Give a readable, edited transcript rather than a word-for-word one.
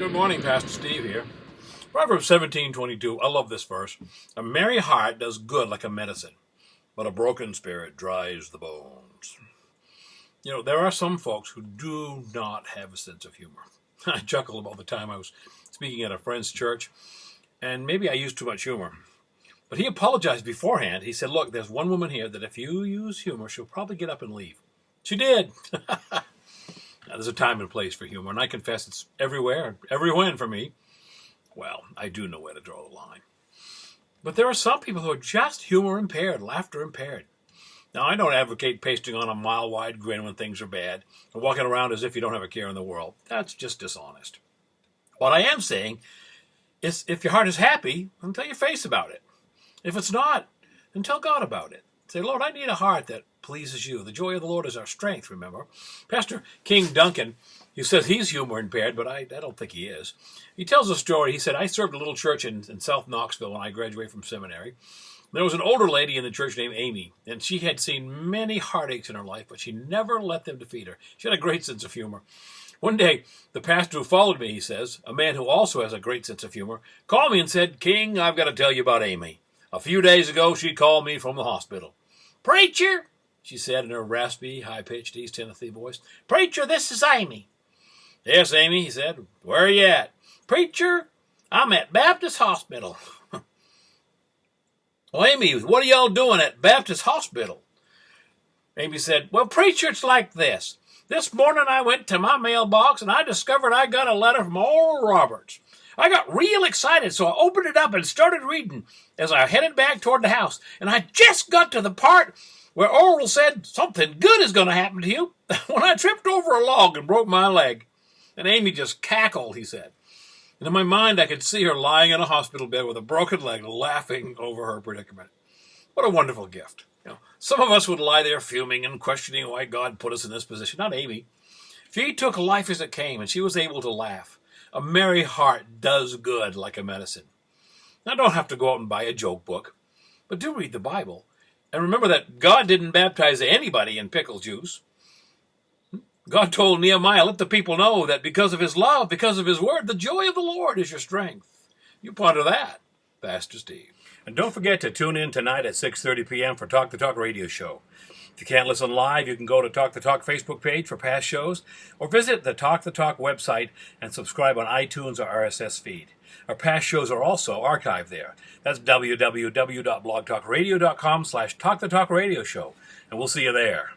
Good morning, Pastor Steve here. Proverbs 17:22. I love this verse. A merry heart does good like a medicine, but a broken spirit dries the bones. You know, there are some folks who do not have a sense of humor. I chuckle about the time I was speaking at a friend's church, and maybe I used too much humor. But he apologized beforehand. He said, look, there's one woman here that if you use humor, she'll probably get up and leave. She did. Now, there's a time and place for humor, and I confess it's everywhere, every when for me. Well, I do know where to draw the line. But there are some people who are just humor impaired, laughter impaired. Now, I don't advocate pasting on a mile-wide grin when things are bad and walking around as if you don't have a care in the world. That's just dishonest. What I am saying is if your heart is happy, then tell your face about it. If it's not, then tell God about it. Say, Lord, I need a heart that pleases you. The joy of the Lord is our strength, remember. Pastor King Duncan, he says he's humor impaired, but I don't think he is. He tells a story. He said, I served a little church in South Knoxville when I graduated from seminary. There was an older lady in the church named Amy, and she had seen many heartaches in her life, but she never let them defeat her. She had a great sense of humor. One day, the pastor who followed me, he says, a man who also has a great sense of humor, called me and said, King, I've got to tell you about Amy. A few days ago, she called me from the hospital. Preacher, she said in her raspy, high-pitched East Tennessee voice. Preacher, this is Amy. Yes, Amy, he said. Where are you at? Preacher, I'm at Baptist Hospital. Well, Amy, what are y'all doing at Baptist Hospital? Amy said, well, preacher, it's like this. This morning I went to my mailbox and I discovered I got a letter from Oral Roberts. I got real excited, so I opened it up and started reading as I headed back toward the house. And I just got to the part where Oral said something good is going to happen to you when I tripped over a log and broke my leg. And Amy just cackled, he said. And in my mind, I could see her lying in a hospital bed with a broken leg, laughing over her predicament. What a wonderful gift. You know, some of us would lie there fuming and questioning why God put us in this position. Not Amy. She took life as it came, and she was able to laugh. A merry heart does good like a medicine. Now, don't have to go out and buy a joke book, but do read the Bible. And remember that God didn't baptize anybody in pickle juice. God told Nehemiah, let the people know that because of his love, because of his word, the joy of the Lord is your strength. You ponder that, Pastor Steve. And don't forget to tune in tonight at 6:30 p.m. for Talk the Talk radio show. If you can't listen live, you can go to Talk the Talk Facebook page for past shows, or visit the Talk the Talk website and subscribe on iTunes or RSS feed. Our past shows are also archived there. That's www.blogtalkradio.com/Talk the Talk radio show. And we'll see you there.